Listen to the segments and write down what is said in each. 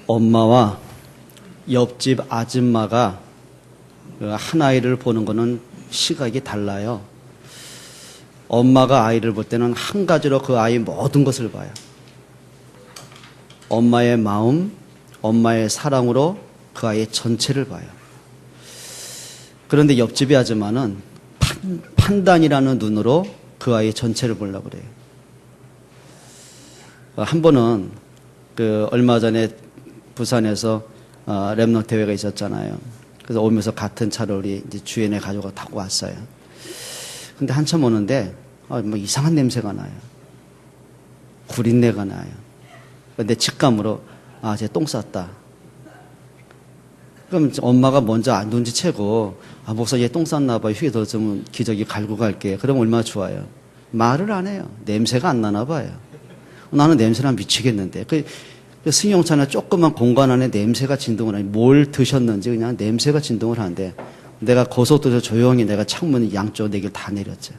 엄마와 옆집 아줌마가 한 아이를 보는 거는 시각이 달라요. 엄마가 아이를 볼 때는 한 가지로 그 아이의 모든 것을 봐요. 엄마의 마음, 엄마의 사랑으로 그 아이의 전체를 봐요. 그런데 옆집의 아줌마는 판단이라는 눈으로 그 아이의 전체를 보려고 그래요. 한 번은 얼마 전에 부산에서 랩넌트 대회가 있었잖아요. 그래서 오면서 같은 차를 우리 이제 주연의 가족과 타고 왔어요. 근데 한참 오는데 뭐 이상한 냄새가 나요. 구린내가 나요. 근데 직감으로 쟤 똥 쌌다. 그럼 엄마가 먼저 눈치채고 목사 얘 똥 쌌나 봐요. 휴게소 좀 기저귀 갈고 갈게. 그럼 얼마나 좋아요. 말을 안 해요. 냄새가 안 나나 봐요. 나는 냄새나 미치겠는데. 승용차나 조그만 공간 안에 냄새가 진동을 하니 뭘 드셨는지 그냥 냄새가 진동을 하는데 내가 고속도로에서 조용히 내가 창문 양쪽 4개를 다 내렸죠.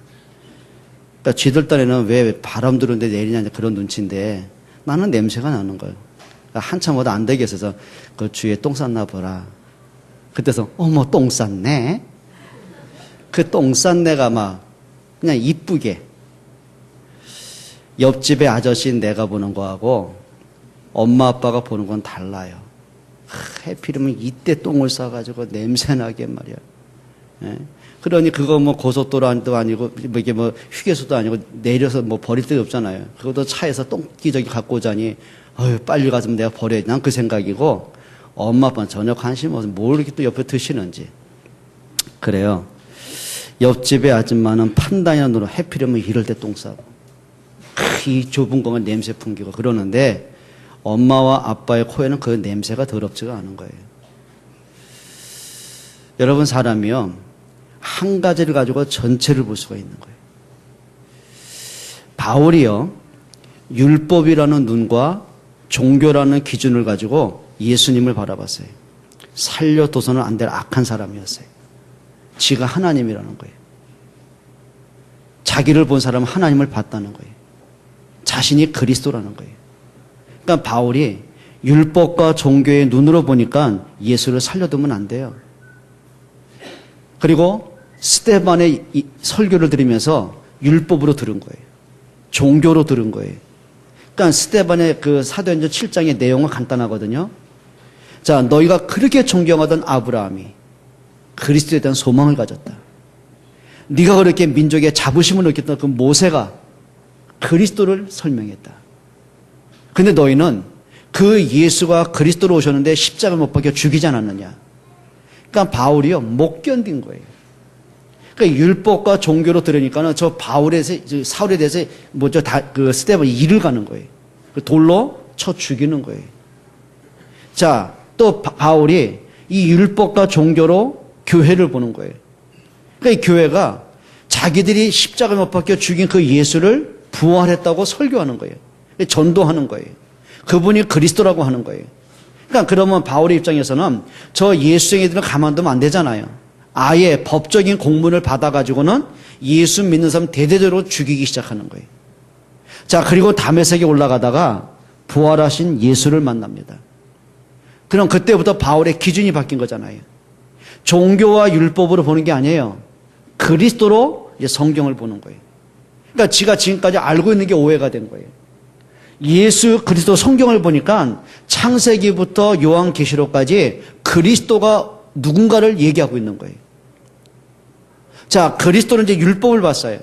그러니까 쥐들 딴에는 왜 바람 들어오는데 내리냐 그런 눈치인데 나는 냄새가 나는 거예요. 그러니까 한참 오다 안 되게 있어서 그 주위에 똥 쌌나 보라. 그때서 어머 똥 쌌네. 그 똥 싼 내가 막 그냥 이쁘게 옆집의 아저씨 내가 보는 거하고 엄마 아빠가 보는 건 달라요. 해필이면 이때 똥을 싸가지고 냄새나게 말이야. 예? 그러니 그거 뭐 고속도로도 아니고 이게 뭐 휴게소도 아니고 내려서 뭐 버릴 데도 없잖아요. 그것도 차에서 똥기저귀 갖고 오자니 빨리 가서 내가 버려야지. 난 그 생각이고 엄마 아빠는 전혀 관심 없어. 뭘 이렇게 또 옆에 드시는지. 그래요. 옆집의 아줌마는 판단이나 눈으로 해필이면 이럴 때 똥 싸고 이 좁은 공간 냄새 풍기고 그러는데 엄마와 아빠의 코에는 그 냄새가 더럽지가 않은 거예요. 여러분 사람이요 한 가지를 가지고 전체를 볼 수가 있는 거예요. 바울이요 율법이라는 눈과 종교라는 기준을 가지고 예수님을 바라봤어요. 살려둬서는 안 될 악한 사람이었어요. 지가 하나님이라는 거예요. 자기를 본 사람은 하나님을 봤다는 거예요. 자신이 그리스도라는 거예요. 그러니까 바울이 율법과 종교의 눈으로 보니까 예수를 살려두면 안 돼요. 그리고 스데반의 설교를 들으면서 율법으로 들은 거예요. 종교로 들은 거예요. 그러니까 스데반의 그 사도행전 7장의 내용은 간단하거든요. 자, 너희가 그렇게 존경하던 아브라함이 그리스도에 대한 소망을 가졌다. 네가 그렇게 민족의 자부심을 느꼈던 그 모세가 그리스도를 설명했다. 근데 너희는 그 예수가 그리스도로 오셨는데 십자가를 못 박혀 죽이지 않았느냐. 그러니까 바울이요 못 견딘 거예요. 그러니까 율법과 종교로 들으니까는 저 사울에 대해서 그 스데반 일을 가는 거예요. 돌로 쳐 죽이는 거예요. 자, 또 바울이 이 율법과 종교로 교회를 보는 거예요. 그러니까 이 교회가 자기들이 십자가를 못 박혀 죽인 그 예수를 부활했다고 설교하는 거예요. 전도하는 거예요. 그분이 그리스도라고 하는 거예요. 그러니까 그러면 바울의 입장에서는 저 예수쟁이들은 가만두면 안 되잖아요. 아예 법적인 공문을 받아가지고는 예수 믿는 사람 대대적으로 죽이기 시작하는 거예요. 자, 그리고 다메섹에 올라가다가 부활하신 예수를 만납니다. 그럼 그때부터 바울의 기준이 바뀐 거잖아요. 종교와 율법으로 보는 게 아니에요. 그리스도로 이제 성경을 보는 거예요. 그러니까 지가 지금까지 알고 있는 게 오해가 된 거예요. 예수 그리스도 성경을 보니까 창세기부터 요한계시록까지 그리스도가 누군가를 얘기하고 있는 거예요. 자, 그리스도는 이제 율법을 봤어요.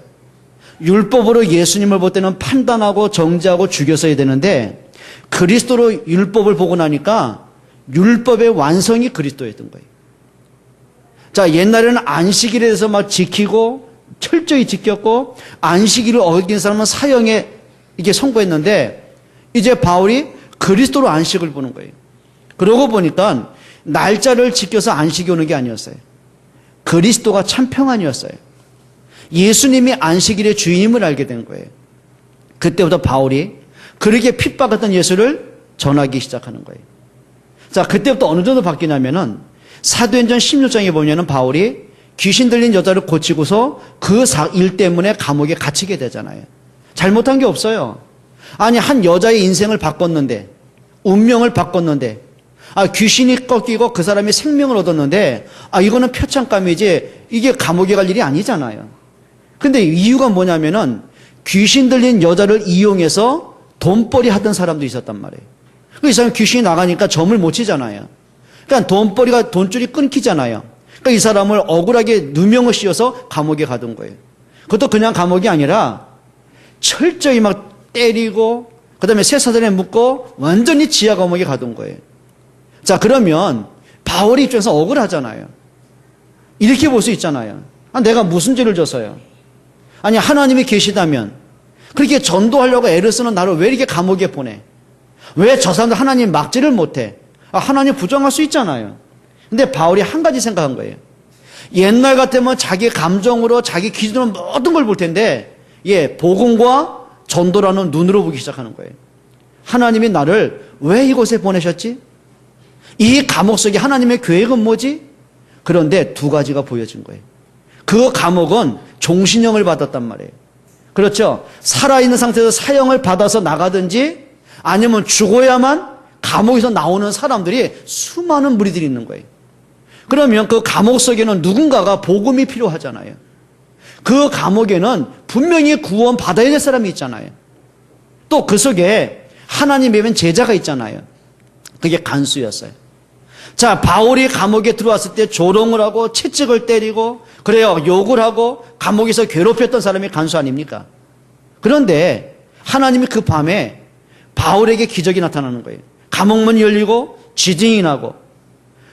율법으로 예수님을 볼 때는 판단하고 정죄하고 죽였어야 되는데 그리스도로 율법을 보고 나니까 율법의 완성이 그리스도였던 거예요. 자, 옛날에는 안식일에 대해서 막 지키고 철저히 지켰고 안식일을 어긴 사람은 사형에 이게 선고했는데 이제 바울이 그리스도로 안식을 보는 거예요. 그러고 보니까 날짜를 지켜서 안식이 오는 게 아니었어요. 그리스도가 참 평안이었어요. 예수님이 안식일의 주인임을 알게 된 거예요. 그때부터 바울이 그렇게 핍박했던 예수를 전하기 시작하는 거예요. 자, 그때부터 어느 정도 바뀌냐면은 사도행전 16장에 보면은 바울이 귀신 들린 여자를 고치고서 그 일 때문에 감옥에 갇히게 되잖아요. 잘못한 게 없어요. 아니, 한 여자의 인생을 바꿨는데, 운명을 바꿨는데, 귀신이 꺾이고 그 사람이 생명을 얻었는데, 이거는 표창감이지, 이게 감옥에 갈 일이 아니잖아요. 근데 이유가 뭐냐면은, 귀신 들린 여자를 이용해서 돈벌이 하던 사람도 있었단 말이에요. 이 사람 귀신이 나가니까 점을 못 치잖아요. 그러니까 돈줄이 끊기잖아요. 그러니까 이 사람을 억울하게 누명을 씌워서 감옥에 가둔 거예요. 그것도 그냥 감옥이 아니라 철저히 막 때리고 그다음에 쇠사슬에 묶고 완전히 지하 감옥에 가둔 거예요. 자, 그러면 바울 입장에서 억울하잖아요. 이렇게 볼 수 있잖아요. 내가 무슨 죄를 졌어요? 아니, 하나님이 계시다면 그렇게 전도하려고 애를 쓰는 나를 왜 이렇게 감옥에 보내? 왜 저 사람들 하나님 막지를 못해? 하나님 부정할 수 있잖아요. 근데 바울이 한 가지 생각한 거예요. 옛날 같으면 자기 감정으로 자기 기준으로 모든 걸 볼 텐데, 복음과 전도라는 눈으로 보기 시작하는 거예요. 하나님이 나를 왜 이곳에 보내셨지? 이 감옥 속에 하나님의 계획은 뭐지? 그런데 두 가지가 보여진 거예요. 그 감옥은 종신형을 받았단 말이에요. 그렇죠? 살아있는 상태에서 사형을 받아서 나가든지 아니면 죽어야만 감옥에서 나오는 사람들이 수많은 무리들이 있는 거예요. 그러면 그 감옥 속에는 누군가가 복음이 필요하잖아요. 그 감옥에는 분명히 구원 받아야 될 사람이 있잖아요. 또 그 속에 하나님의 ven 제자가 있잖아요. 그게 간수였어요. 자, 바울이 감옥에 들어왔을 때 조롱을 하고 채찍을 때리고 그래요, 욕을 하고 감옥에서 괴롭혔던 사람이 간수 아닙니까? 그런데 하나님이 그 밤에 바울에게 기적이 나타나는 거예요. 감옥문이 열리고 지진이 나고,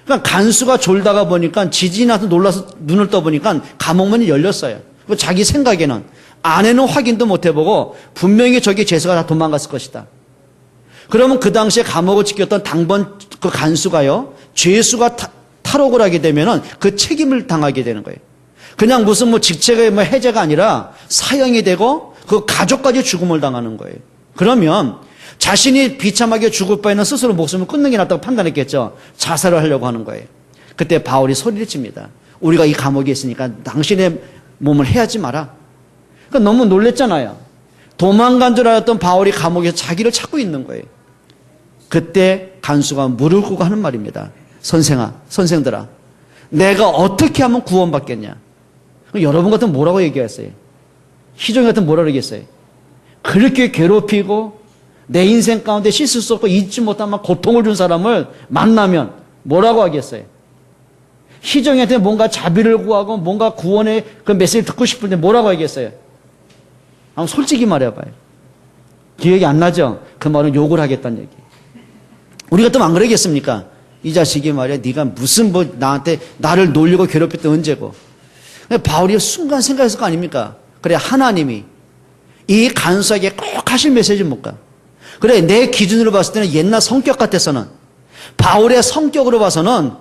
그러니까 간수가 졸다가 보니까 지진이 나서 놀라서 눈을 떠보니까 감옥문이 열렸어요. 자기 생각에는 안에는 확인도 못 해보고 분명히 저기 죄수가 다 도망갔을 것이다. 그러면 그 당시에 감옥을 지켰던 당번 그 간수가요, 죄수가 탈옥을 하게 되면은 그 책임을 당하게 되는 거예요. 그냥 무슨 직책의 해제가 아니라 사형이 되고 그 가족까지 죽음을 당하는 거예요. 그러면 자신이 비참하게 죽을 바에는 스스로 목숨을 끊는 게 낫다고 판단했겠죠. 자살을 하려고 하는 거예요. 그때 바울이 소리를 칩니다. 우리가 이 감옥에 있으니까 당신의 몸을 해하지 마라. 그러니까 너무 놀랬잖아요. 도망간 줄 알았던 바울이 감옥에서 자기를 찾고 있는 거예요. 그때 간수가 무릎 꿇고 하는 말입니다. 선생들아, 내가 어떻게 하면 구원받겠냐? 여러분 같으면 뭐라고 얘기했어요? 희종이 같으면 뭐라고 얘기했어요? 그렇게 괴롭히고 내 인생 가운데 씻을 수 없고 잊지 못한 고통을 준 사람을 만나면 뭐라고 하겠어요? 희정이한테 뭔가 자비를 구하고 뭔가 구원의 그 메시지를 듣고 싶은데 뭐라고 하겠어요? 한번 솔직히 말해봐요. 기억이 안 나죠? 그 말은 욕을 하겠다는 얘기. 우리가 또 안 그러겠습니까? 이 자식이 말이야, 네가 무슨 나한테 나를 놀리고 괴롭혔던 언제고. 바울이 순간 생각했을 거 아닙니까? 그래, 하나님이 이 간수에게 꼭 하실 메시지는 뭘까? 그래, 내 기준으로 봤을 때는 옛날 성격 같아서는, 바울의 성격으로 봐서는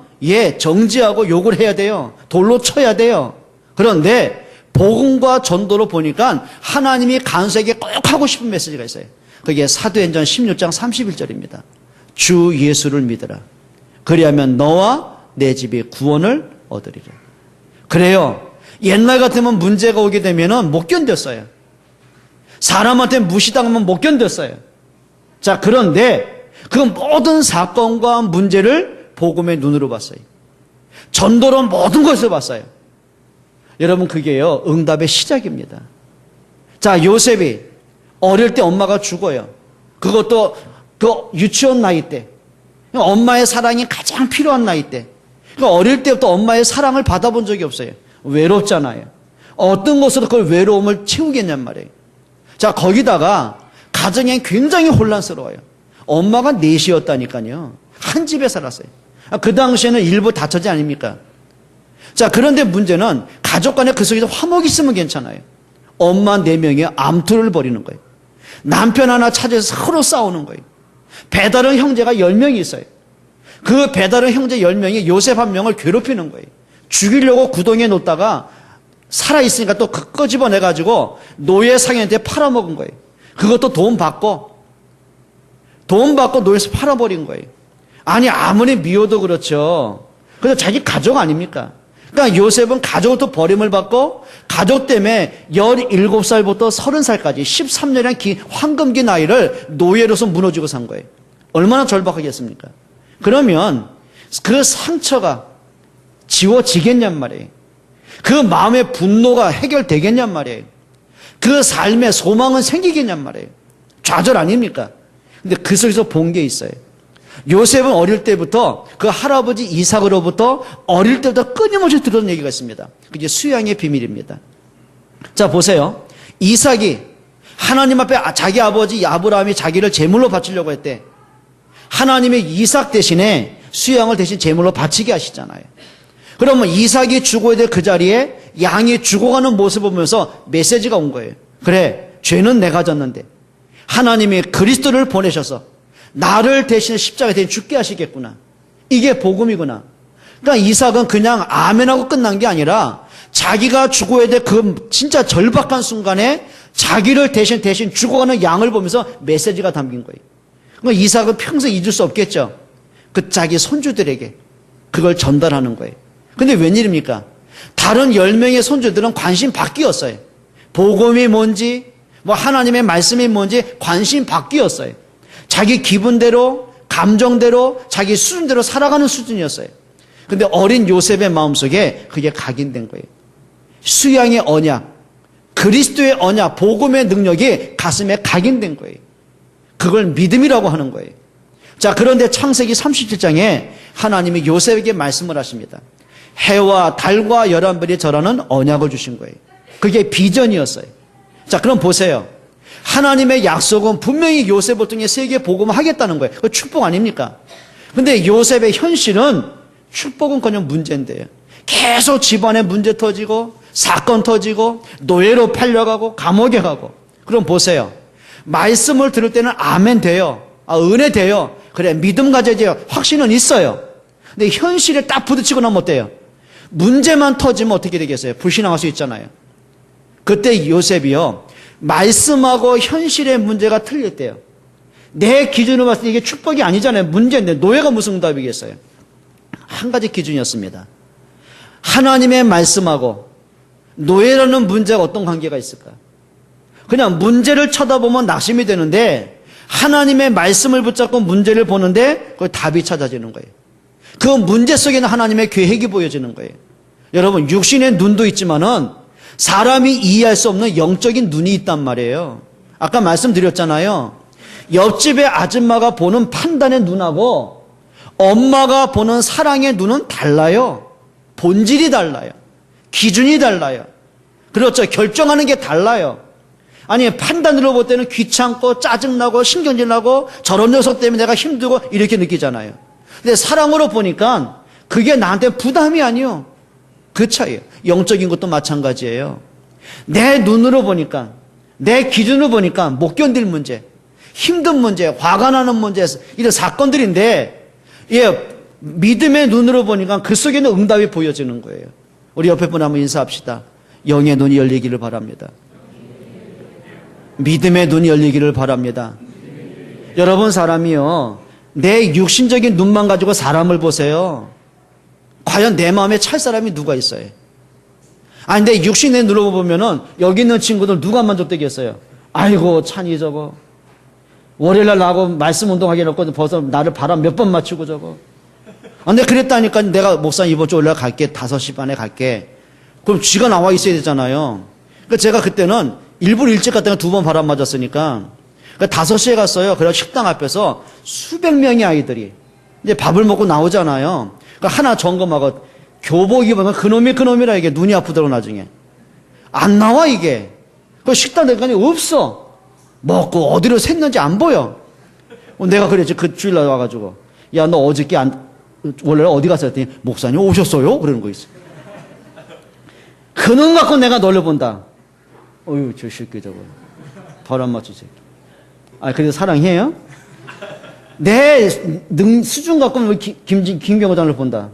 정지하고 욕을 해야 돼요. 돌로 쳐야 돼요. 그런데 복음과 전도로 보니까 하나님이 간수에게 꼭 하고 싶은 메시지가 있어요. 그게 사도행전 16장 31절입니다. 주 예수를 믿으라. 그리하면 너와 내 집이 구원을 얻으리라. 그래요. 옛날 같으면 문제가 오게 되면은 못 견뎠어요. 사람한테 무시당하면 못 견뎠어요. 자, 그런데 그 모든 사건과 문제를 복음의 눈으로 봤어요. 전도로 모든 것을 봤어요. 여러분, 그게요, 응답의 시작입니다. 자, 요셉이 어릴 때 엄마가 죽어요. 그것도 그 유치원 나이 때, 엄마의 사랑이 가장 필요한 나이 때, 그러니까 어릴 때부터 엄마의 사랑을 받아본 적이 없어요. 외롭잖아요. 어떤 것으로 그걸 외로움을 채우겠냔 말이에요. 자, 거기다가 가정이 굉장히 혼란스러워요. 엄마가 넷이었다니까요. 한 집에 살았어요. 그 당시에는 일부 다처제 아닙니까? 자, 그런데 문제는 가족 간에 그 속에서 화목이 있으면 괜찮아요. 엄마 4명이 암투를 벌이는 거예요. 남편 하나 찾아서 서로 싸우는 거예요. 배다른 형제가 10명이 있어요. 그 배다른 형제 10명이 요셉 한 명을 괴롭히는 거예요. 죽이려고 구덩이에 놓다가 살아있으니까 또 끄집어내가지고 노예상인한테 팔아먹은 거예요. 그것도 돈 받고 노예에서 팔아버린 거예요. 아니, 아무리 미워도 그렇죠. 그래서 자기 가족 아닙니까? 그러니까 요셉은 가족부터 버림을 받고 가족 때문에 17살부터 30살까지 13년이라는 황금기 나이를 노예로서 무너지고 산 거예요. 얼마나 절박하겠습니까? 그러면 그 상처가 지워지겠냔 말이에요. 그 마음의 분노가 해결되겠냔 말이에요. 그 삶의 소망은 생기겠냔 말이에요. 좌절 아닙니까? 근데 그 속에서 본 게 있어요. 요셉은 어릴 때부터 그 할아버지 이삭으로부터 어릴 때부터 끊임없이 들었던 얘기가 있습니다. 그게 수양의 비밀입니다. 자, 보세요. 이삭이 하나님 앞에 자기 아버지 아브라함이 자기를 제물로 바치려고 했대. 하나님의 이삭 대신에 수양을 대신 제물로 바치게 하시잖아요. 그러면 이삭이 죽어야 될 그 자리에 양이 죽어가는 모습을 보면서 메시지가 온 거예요. 그래, 죄는 내가 졌는데 하나님이 그리스도를 보내셔서 나를 대신에 십자가에 대신 죽게 하시겠구나. 이게 복음이구나. 그러니까 이삭은 그냥 아멘하고 끝난 게 아니라 자기가 죽어야 될 그 진짜 절박한 순간에 자기를 대신 죽어가는 양을 보면서 메시지가 담긴 거예요. 그러니까 이삭은 평생 잊을 수 없겠죠. 그 자기 손주들에게 그걸 전달하는 거예요. 근데 웬일입니까? 다른 10명의 손주들은 관심 바뀌었어요. 복음이 뭔지, 뭐 하나님의 말씀이 뭔지 관심 바뀌었어요. 자기 기분대로, 감정대로, 자기 수준대로 살아가는 수준이었어요. 근데 어린 요셉의 마음속에 그게 각인된 거예요. 수양의 언약, 그리스도의 언약, 복음의 능력이 가슴에 각인된 거예요. 그걸 믿음이라고 하는 거예요. 자, 그런데 창세기 37장에 하나님이 요셉에게 말씀을 하십니다. 해와 달과 11별이 절하는 언약을 주신 거예요. 그게 비전이었어요. 자, 그럼 보세요. 하나님의 약속은 분명히 요셉을 통해 세계 복음을 하겠다는 거예요. 그 축복 아닙니까? 근데 요셉의 현실은 축복은커녕 문제인데요. 계속 집안에 문제 터지고 사건 터지고 노예로 팔려가고 감옥에 가고. 그럼 보세요. 말씀을 들을 때는 아멘 돼요. 은혜 돼요. 그래, 믿음 가져야죠. 확신은 있어요. 근데 현실에 딱 부딪히고 나면 어때요? 문제만 터지면 어떻게 되겠어요? 불신앙할 수 있잖아요. 그때 요셉이요, 말씀하고 현실의 문제가 틀렸대요. 내 기준으로 봤을 때 이게 축복이 아니잖아요. 문제인데 노예가 무슨 응답이겠어요? 한 가지 기준이었습니다. 하나님의 말씀하고 노예라는 문제가 어떤 관계가 있을까? 그냥 문제를 쳐다보면 낙심이 되는데 하나님의 말씀을 붙잡고 문제를 보는데 그 답이 찾아지는 거예요. 그 문제 속에는 하나님의 계획이 보여지는 거예요. 여러분, 육신의 눈도 있지만은 사람이 이해할 수 없는 영적인 눈이 있단 말이에요. 아까 말씀드렸잖아요. 옆집의 아줌마가 보는 판단의 눈하고 엄마가 보는 사랑의 눈은 달라요. 본질이 달라요. 기준이 달라요. 그렇죠. 결정하는 게 달라요. 아니, 판단으로 볼 때는 귀찮고 짜증나고 신경질나고 저런 녀석 때문에 내가 힘들고 이렇게 느끼잖아요. 근데 사랑으로 보니까 그게 나한테 부담이 아니요. 그 차이예요. 영적인 것도 마찬가지예요. 내 눈으로 보니까, 내 기준으로 보니까 못 견딜 문제, 힘든 문제, 화가 나는 문제, 이런 사건들인데, 믿음의 눈으로 보니까 그 속에는 응답이 보여지는 거예요. 우리 옆에 분 한번 인사합시다. 영의 눈이 열리기를 바랍니다. 믿음의 눈이 열리기를 바랍니다. 여러분, 사람이요, 내 육신적인 눈만 가지고 사람을 보세요. 과연 내 마음에 찰 사람이 누가 있어요? 아니, 내 육신의 눈으로 보면은 여기 있는 친구들 누가 만족되겠어요? 아이고, 찬이 저거 월요일날 나하고 말씀 운동하게 놓고 벌써 나를 바람 몇 번 맞추고 저거. 근데 그랬다니까 내가 목사님 이번 주 월요일 갈게. 5시 반에 갈게. 그럼 쥐가 나와 있어야 되잖아요. 그러니까 제가 그때는 일부러 일찍 갔다가 2번 바람 맞았으니까, 그러니까 5시에 갔어요. 그래서 식당 앞에서 수백 명의 아이들이 이제 밥을 먹고 나오잖아요. 그러니까 하나 점검하고 교복 입으면 그놈이라 이게 눈이 아프더라고. 나중에 안 나와 이게. 그 식당 대가니 없어. 먹고 어디로 샜는지 안 보여. 내가 그랬지. 그 주일날 와가지고, 야, 너 어저께 원래 어디 갔어? 했더니 목사님 오셨어요? 그러는 거 있어. 그놈 갖고 내가 너를 본다. 어휴, 저 새끼 저거 바람 맞추지. 그래도 사랑해요? 내 수준 갖고 김경호장을 본다.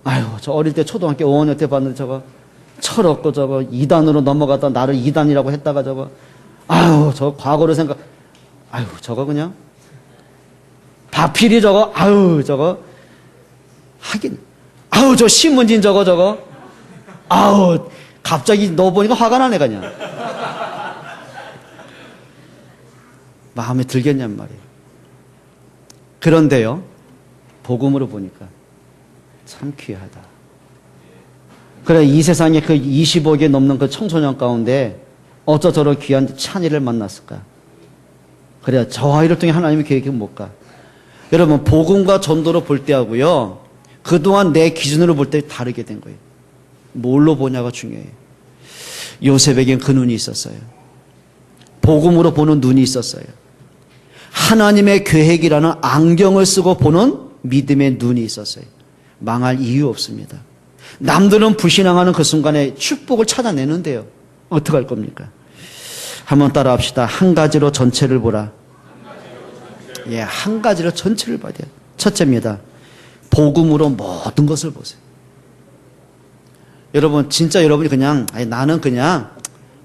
아유, 저 어릴 때 초등학교 5학년 때 봤는데 저거 철없고 저거 2단으로 넘어가다 나를 2단이라고 했다가 저거, 아유, 저 과거로 생각, 아유, 저거 그냥 바필이 저거, 아유, 저거 하긴, 아유, 저 신문진 저거, 아우, 갑자기 너 보니까 화가 나네 그냥. 마음에 들겠냔 말이에요. 그런데요, 복음으로 보니까 참 귀하다. 그래, 이 세상에 그 25개 넘는 그 청소년 가운데 어쩌 저런 귀한 찬이를 만났을까? 그래, 저 아이를 통해 하나님의 계획이 뭘까? 여러분, 복음과 전도로 볼 때하고요, 그동안 내 기준으로 볼 때 다르게 된 거예요. 뭘로 보냐가 중요해요. 요셉에겐 그 눈이 있었어요. 복음으로 보는 눈이 있었어요. 하나님의 계획이라는 안경을 쓰고 보는 믿음의 눈이 있었어요. 망할 이유 없습니다. 남들은 불신앙하는 그 순간에 축복을 찾아내는데요. 어떡할 겁니까? 한번 따라 합시다. 한 가지로 전체를 보라. 예, 한 가지로 전체를 봐야 돼요. 첫째입니다. 복음으로 모든 것을 보세요. 여러분, 진짜 여러분이 그냥, 아니, 나는 그냥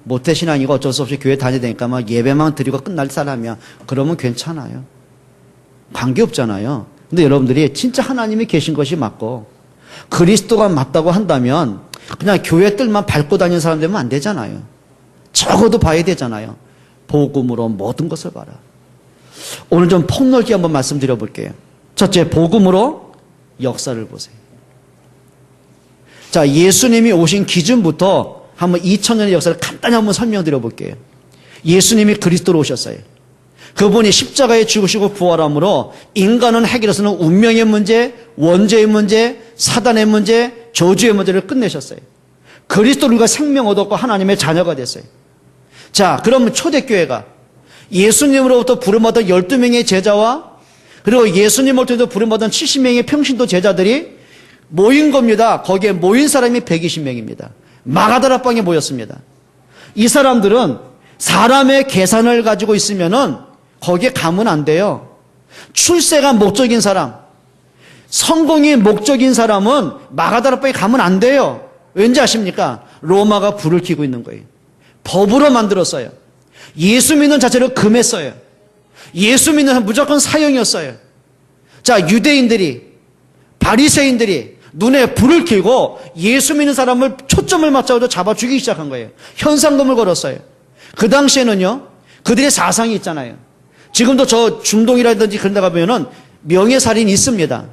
모태신앙이고 어쩔 수 없이 교회 다녀야 되니까 막 예배만 드리고 끝날 사람이야. 그러면 괜찮아요. 관계없잖아요. 근데 여러분들이 진짜 하나님이 계신 것이 맞고 그리스도가 맞다고 한다면 그냥 교회 뜰만 밟고 다니는 사람 되면 안 되잖아요. 적어도 봐야 되잖아요. 복음으로 모든 것을 봐라. 오늘 좀 폭넓게 한번 말씀드려 볼게요. 첫째, 복음으로 역사를 보세요. 자, 예수님이 오신 기준부터 한번 2000년의 역사를 간단히 한번 설명드려 볼게요. 예수님이 그리스도로 오셨어요. 그분이 십자가에 죽으시고 부활함으로 인간은 해결해서는 운명의 문제, 원죄의 문제, 사단의 문제, 저주의 문제를 끝내셨어요. 그리스도로 우리가 생명 얻었고 하나님의 자녀가 됐어요. 자, 그러면 초대교회가 예수님으로부터 부름받은 12명의 제자와 그리고 예수님으로부터 부름받은 70명의 평신도 제자들이 모인 겁니다. 거기에 모인 사람이 120명입니다. 마가다라방에 모였습니다. 이 사람들은 사람의 계산을 가지고 있으면은 거기에 가면 안 돼요. 출세가 목적인 사람, 성공이 목적인 사람은 마가다라방에 가면 안 돼요. 왠지 아십니까? 로마가 불을 켜고 있는 거예요. 법으로 만들었어요. 예수 믿는 자체를 금했어요. 예수 믿는 사람 무조건 사형이었어요. 자, 유대인들이, 바리새인들이 눈에 불을 켜고 예수 믿는 사람을 초점을 맞춰서 잡아 죽이기 시작한 거예요. 현상금을 걸었어요. 그 당시에는요, 그들의 사상이 있잖아요. 지금도 저 중동이라든지 그런 데 가보면은 명예살인이 있습니다.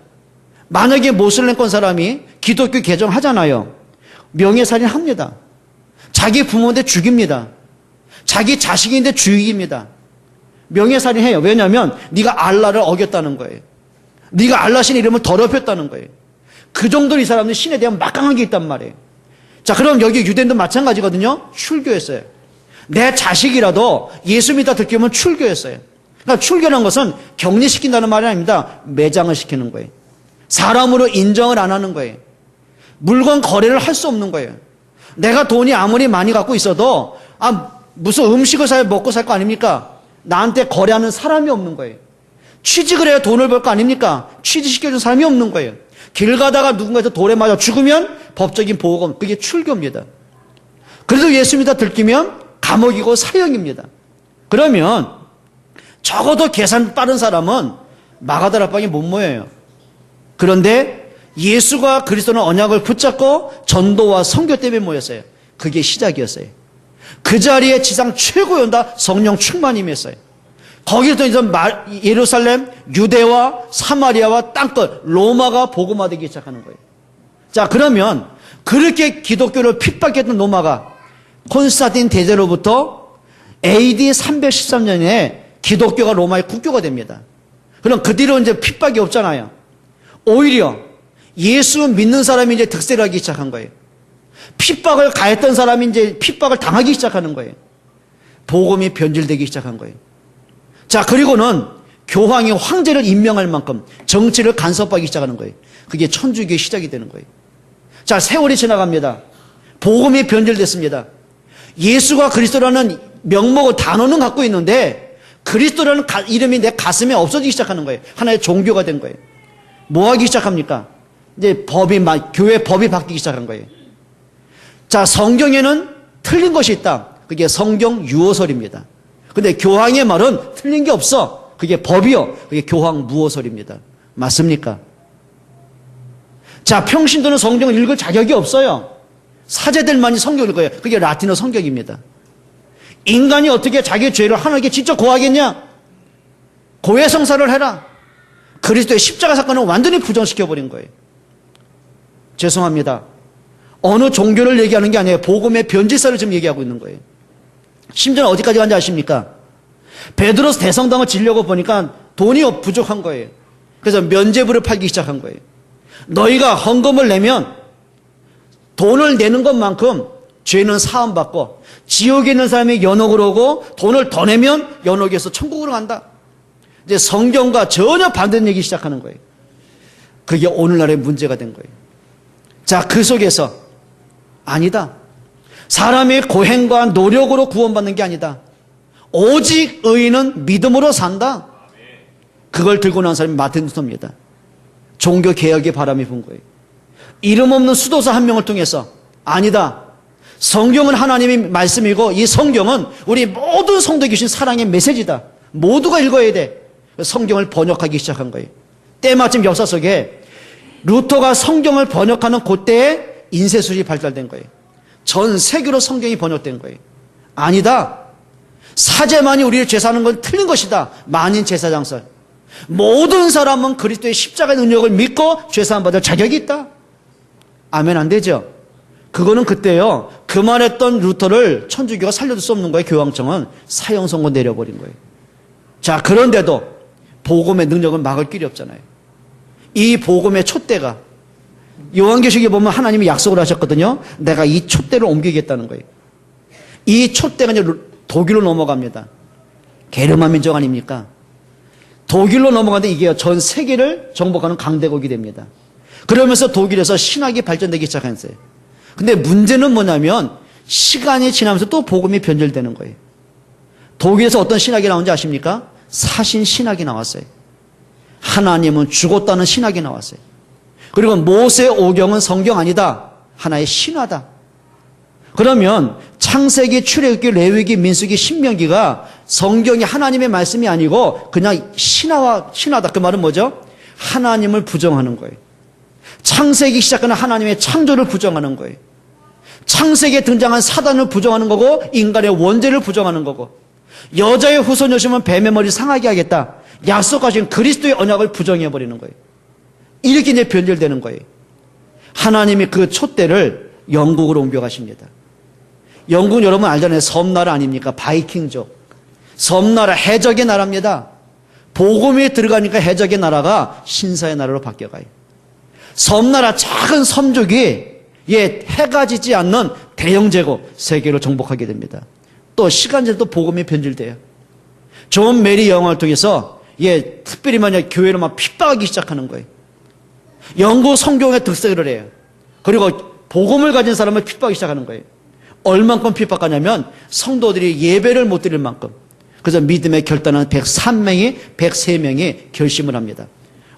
만약에 모슬렘권 사람이 기독교 개정하잖아요. 명예살인 합니다. 자기 부모인데 죽입니다. 자기 자식인데 죽입니다. 명예살인 해요. 왜냐하면 네가 알라를 어겼다는 거예요. 네가 알라 신 이름을 더럽혔다는 거예요. 그 정도로 이 사람들이 신에 대한 막강한 게 있단 말이에요. 자, 그럼 여기 유대인도 마찬가지거든요. 출교했어요. 내 자식이라도 예수 믿다 들키면 출교했어요. 그러니까 출교라는 것은 격리시킨다는 말이 아닙니다. 매장을 시키는 거예요. 사람으로 인정을 안 하는 거예요. 물건 거래를 할 수 없는 거예요. 내가 돈이 아무리 많이 갖고 있어도 무슨 음식을 먹고 살 거 아닙니까? 나한테 거래하는 사람이 없는 거예요. 취직을 해야 돈을 벌 거 아닙니까? 취직시켜준 사람이 없는 거예요. 길 가다가 누군가에서 돌에 맞아 죽으면 법적인 보호금, 그게 출교입니다. 그래도 예수 믿다 들키면 감옥이고 사형입니다. 그러면 적어도 계산 빠른 사람은 마가다라방에 못 모여요. 그런데 예수가 그리스도는 언약을 붙잡고 전도와 선교 때문에 모였어요. 그게 시작이었어요. 그 자리에 지상 최고의 연다 성령 충만이 임했어요. 거기서 이제 예루살렘, 유대와 사마리아와 땅끝 로마가 복음화되기 시작하는 거예요. 자, 그러면 그렇게 기독교를 핍박했던 로마가 콘스탄틴 대제로부터 AD 313년에 기독교가 로마의 국교가 됩니다. 그럼 그 뒤로 이제 핍박이 없잖아요. 오히려 예수 믿는 사람이 이제 득세를 하기 시작한 거예요. 핍박을 가했던 사람이 이제 핍박을 당하기 시작하는 거예요. 복음이 변질되기 시작한 거예요. 자, 그리고는 교황이 황제를 임명할 만큼 정치를 간섭하기 시작하는 거예요. 그게 천주교의 시작이 되는 거예요. 자, 세월이 지나갑니다. 복음이 변질됐습니다. 예수가 그리스도라는 명목을 단어는 갖고 있는데 그리스도라는 이름이 내 가슴에 없어지기 시작하는 거예요. 하나의 종교가 된 거예요. 뭐 하기 시작합니까? 이제 교회 법이 바뀌기 시작한 거예요. 자, 성경에는 틀린 것이 있다. 그게 성경 유호설입니다. 근데 교황의 말은 틀린 게 없어. 그게 법이요. 그게 교황 무호설입니다. 맞습니까? 자, 평신도는 성경을 읽을 자격이 없어요. 사제들만이 성경을 읽어요. 그게 라틴어 성경입니다. 인간이 어떻게 자기 죄를 하나님께 직접 고하겠냐? 고해성사를 해라. 그리스도의 십자가 사건을 완전히 부정시켜버린 거예요. 죄송합니다. 어느 종교를 얘기하는 게 아니에요. 복음의 변질사를 지금 얘기하고 있는 거예요. 심지어는 어디까지 간지 아십니까? 베드로스 대성당을 지려고 보니까 돈이 부족한 거예요. 그래서 면죄부를 팔기 시작한 거예요. 너희가 헌금을 내면 돈을 내는 것만큼 죄는 사함받고 지옥에 있는 사람이 연옥으로 오고 돈을 더 내면 연옥에서 천국으로 간다. 이제 성경과 전혀 반대된 얘기 시작하는 거예요. 그게 오늘날의 문제가 된 거예요. 자, 그 속에서 아니다. 사람의 고행과 노력으로 구원받는 게 아니다. 오직 의인은 믿음으로 산다. 그걸 들고 나온 사람이 마틴 루터입니다. 종교 개혁의 바람이 분 거예요. 이름 없는 수도사 한 명을 통해서 아니다. 성경은 하나님의 말씀이고 이 성경은 우리 모든 성도에 계신 사랑의 메시지다. 모두가 읽어야 돼. 성경을 번역하기 시작한 거예요. 때마침 역사 속에 루터가 성경을 번역하는 그때에 인쇄술이 발달된 거예요. 전 세계로 성경이 번역된 거예요. 아니다. 사제만이 우리를 죄사하는 건 틀린 것이다. 만인 제사장설. 모든 사람은 그리스도의 십자가의 능력을 믿고 죄사함 받을 자격이 있다. 아멘. 안 되죠. 그거는 그때요. 그만했던 루터를 천주교가 살려줄 수 없는 거예요. 교황청은 사형 선고 내려버린 거예요. 자, 그런데도 복음의 능력은 막을 길이 없잖아요. 이 복음의 촛대가 요한계시록에 보면 하나님이 약속을 하셨거든요. 내가 이 촛대를 옮기겠다는 거예요. 이 촛대가 이제 독일로 넘어갑니다. 게르만 민족 아닙니까? 독일로 넘어가는데 이게 전 세계를 정복하는 강대국이 됩니다. 그러면서 독일에서 신학이 발전되기 시작했어요. 근데 문제는 뭐냐면 시간이 지나면서 또 복음이 변질되는 거예요. 독일에서 어떤 신학이 나온지 아십니까? 사신 신학이 나왔어요. 하나님은 죽었다는 신학이 나왔어요. 그리고 모세 오경은 성경 아니다. 하나의 신화다. 그러면 창세기, 출애굽기, 레위기, 민수기, 신명기가 성경이 하나님의 말씀이 아니고 그냥 신화다. 그 말은 뭐죠? 하나님을 부정하는 거예요. 창세기 시작하는 하나님의 창조를 부정하는 거예요. 창세기에 등장한 사단을 부정하는 거고 인간의 원죄를 부정하는 거고 여자의 후손 여시면 뱀의 머리 상하게 하겠다. 약속하신 그리스도의 언약을 부정해버리는 거예요. 이렇게 이제 변질되는 거예요. 하나님이 그 촛대를 영국으로 옮겨가십니다. 영국은 여러분 알잖아요. 섬나라 아닙니까? 바이킹족. 섬나라, 해적의 나라입니다. 복음이 들어가니까 해적의 나라가 신사의 나라로 바뀌어가요. 섬나라 작은 섬족이 해가 지지 않는 대영 제국 세계로 정복하게 됩니다. 또 시간제로 또 복음이 변질돼요. 존 메리 영화를 통해서 특별히 만약 교회를 막 핍박하기 시작하는 거예요. 영국 성경의 득색을 해요. 그리고 복음을 가진 사람을 핍박하기 시작하는 거예요. 얼만큼 핍박하냐면 성도들이 예배를 못 드릴 만큼. 그래서 믿음의 결단한 103명이 결심을 합니다.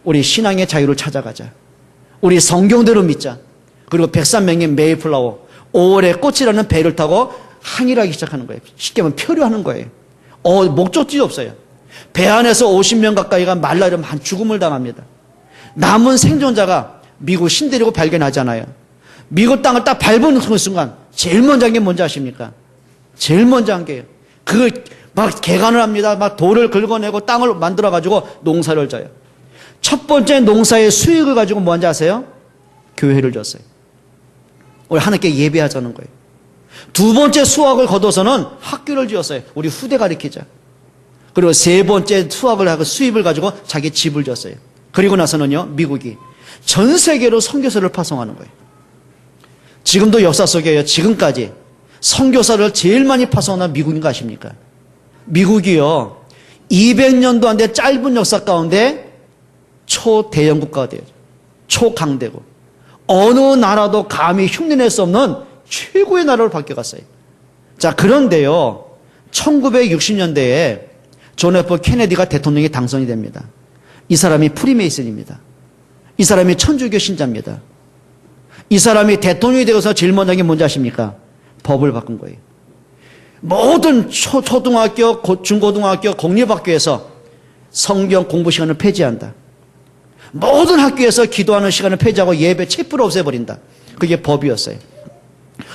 우리 신앙의 자유를 찾아가자. 우리 성경대로 믿자. 그리고 103명이 메이플라워 5월에 꽃이라는 배를 타고 항일하기 시작하는 거예요. 쉽게 말하면 표류하는 거예요. 목적지도 없어요. 배 안에서 50명 가까이가 말라 이러면 한 죽음을 당합니다. 남은 생존자가 미국 신대륙을 발견하잖아요. 미국 땅을 딱 밟은 그 순간 제일 먼저 한 게 뭔지 아십니까? 제일 먼저 한 게요. 막 개간을 합니다. 막 돌을 긁어내고 땅을 만들어가지고 농사를 져요. 첫 번째 농사의 수익을 가지고 뭐 한지 아세요? 교회를 졌어요. 우리 하나님께 예배하자는 거예요. 두 번째 수확을 거둬서는 학교를 지었어요. 우리 후대 가르치자. 그리고 세 번째 수확을 하고 수입을 가지고 자기 집을 졌어요. 그리고 나서는요, 미국이 전 세계로 선교사를 파송하는 거예요. 지금도 역사 속에요. 지금까지 선교사를 제일 많이 파송하는 미국인 거 아십니까? 미국이요, 200년도 안 돼 짧은 역사 가운데 초대형 국가가 돼요. 초강대국. 어느 나라도 감히 흉내낼 수 없는 최고의 나라로 바뀌어갔어요. 자, 그런데요, 1960년대에 존 F 케네디가 대통령이 당선이 됩니다. 이 사람이 프리메이슨입니다. 이 사람이 천주교 신자입니다. 이 사람이 대통령이 되어서 제일 먼저 한 게 뭔지 아십니까? 법을 바꾼 거예요. 모든 초등학교, 중고등학교, 공립학교에서 성경 공부 시간을 폐지한다. 모든 학교에서 기도하는 시간을 폐지하고 예배 촛불을 없애버린다. 그게 법이었어요.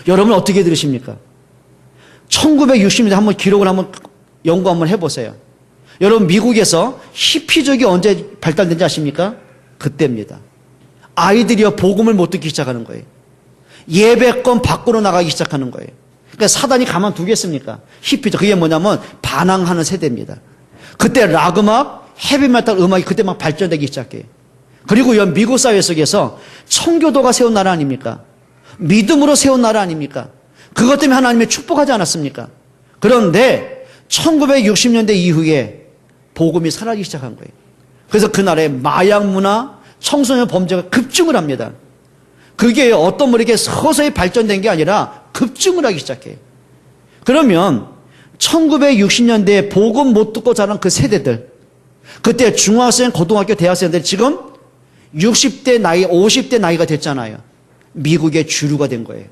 여러분 어떻게 들으십니까? 1960년대 한번 기록을 한번 연구 한번 해보세요. 여러분 미국에서 히피족이 언제 발달된지 아십니까? 그때입니다. 아이들이요 복음을 못 듣기 시작하는 거예요. 예배권 밖으로 나가기 시작하는 거예요. 그러니까 사단이 가만두겠습니까? 히피족 그게 뭐냐면 반항하는 세대입니다. 그때 락 음악, 헤비메탈 음악이 그때 막 발전되기 시작해요. 그리고 미국 사회 속에서 청교도가 세운 나라 아닙니까? 믿음으로 세운 나라 아닙니까? 그것 때문에 하나님이 축복하지 않았습니까? 그런데 1960년대 이후에 복음이 사라지기 시작한 거예요. 그래서 그 나라에 마약 문화, 청소년 범죄가 급증을 합니다. 그게 어떤 이렇게 서서히 발전된 게 아니라 급증을 하기 시작해요. 그러면 1960년대에 복음 못 듣고 자란 그 세대들, 그때 중학생, 고등학교, 대학생들 지금 60대 나이, 50대 나이가 됐잖아요. 미국의 주류가 된 거예요.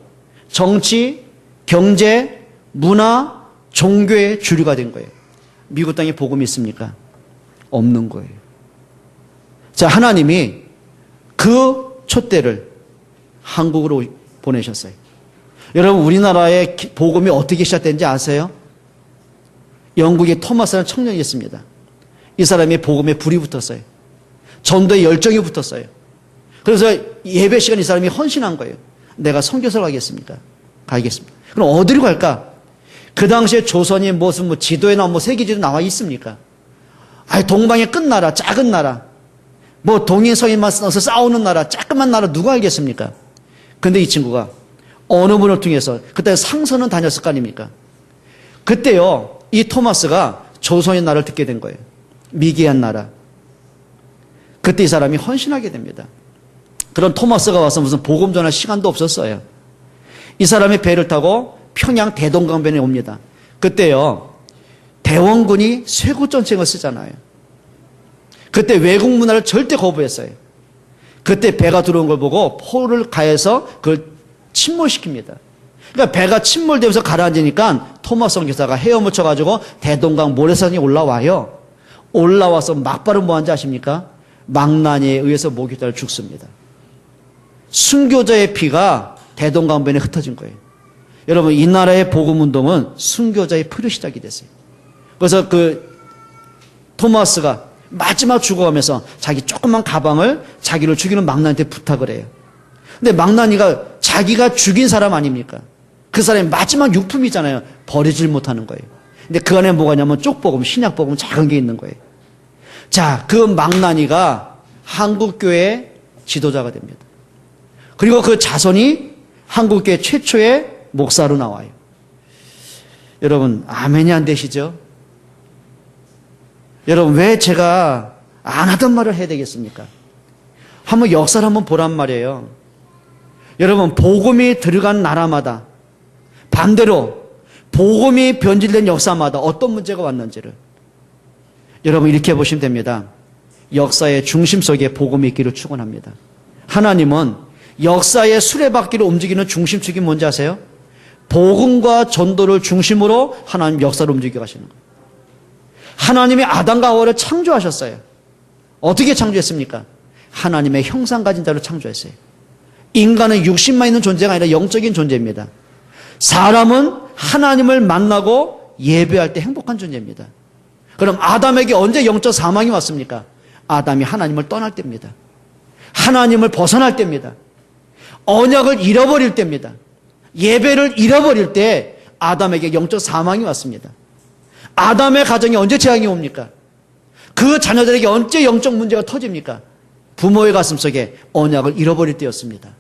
정치, 경제, 문화, 종교의 주류가 된 거예요. 미국 땅에 복음이 있습니까? 없는 거예요. 자, 하나님이 그 촛대를 한국으로 보내셨어요. 여러분, 우리나라의 복음이 어떻게 시작된지 아세요? 영국의 토마스라는 청년이 있습니다. 이 사람이 복음에 불이 붙었어요. 전도에 열정이 붙었어요. 그래서 예배 시간 이 사람이 헌신한 거예요. 내가 선교사를 가겠습니까? 가겠습니다. 그럼 어디로 갈까? 그 당시에 조선이 무슨 지도에나 세계지도 나와 있습니까? 동방의 끝나라, 작은 나라. 동인 서인만 써서 싸우는 나라, 조그만 나라 누가 알겠습니까? 근데 이 친구가 어느 분을 통해서 그때 상선은 다녔을 거 아닙니까? 그때요, 이 토마스가 조선의 나라를 듣게 된 거예요. 미개한 나라. 그때 이 사람이 헌신하게 됩니다. 그런 토마스가 와서 무슨 복음 전할 시간도 없었어요. 이 사람이 배를 타고 평양 대동강변에 옵니다. 그때요, 대원군이 쇄국전쟁을 쓰잖아요. 그때 외국 문화를 절대 거부했어요. 그때 배가 들어온 걸 보고 포를 가해서 그걸 침몰시킵니다. 그러니까 배가 침몰되면서 가라앉으니까 토마스 선교사가 헤엄을 쳐가지고 대동강 모래산이 올라와요. 올라와서 막바로 뭐 하는지 아십니까? 망나니에 의해서 목이 따라 죽습니다. 순교자의 피가 대동강변에 흩어진 거예요. 여러분, 이 나라의 복음운동은 순교자의 피로 시작이 됐어요. 그래서 그 토마스가 마지막 죽어가면서 자기 조그만 가방을 자기를 죽이는 망나니한테 부탁을 해요. 근데 망나니가 자기가 죽인 사람 아닙니까? 그 사람이 마지막 유품이잖아요. 버리질 못하는 거예요. 근데 그 안에 뭐가 있냐면 쪽복음, 신약복음 작은 게 있는 거예요. 자, 그 망나니가 한국교회 지도자가 됩니다. 그리고 그 자손이 한국교회 최초의 목사로 나와요. 여러분, 아멘이 안 되시죠? 여러분, 왜 제가 안 하던 말을 해야 되겠습니까? 한번 역사를 한번 보란 말이에요. 여러분, 복음이 들어간 나라마다 반대로 복음이 변질된 역사마다 어떤 문제가 왔는지를 여러분 이렇게 보시면 됩니다. 역사의 중심 속에 복음이 있기를 축원합니다. 하나님은 역사의 수레바퀴를 움직이는 중심축이 뭔지 아세요? 복음과 전도를 중심으로 하나님 역사를 움직여 가시는 거예요. 하나님이 아담과 하와를 창조하셨어요. 어떻게 창조했습니까? 하나님의 형상 가진 자로 창조했어요. 인간은 육신만 있는 존재가 아니라 영적인 존재입니다. 사람은 하나님을 만나고 예배할 때 행복한 존재입니다. 그럼 아담에게 언제 영적 사망이 왔습니까? 아담이 하나님을 떠날 때입니다. 하나님을 벗어날 때입니다. 언약을 잃어버릴 때입니다. 예배를 잃어버릴 때 아담에게 영적 사망이 왔습니다. 아담의 가정에 언제 재앙이 옵니까? 그 자녀들에게 언제 영적 문제가 터집니까? 부모의 가슴 속에 언약을 잃어버릴 때였습니다.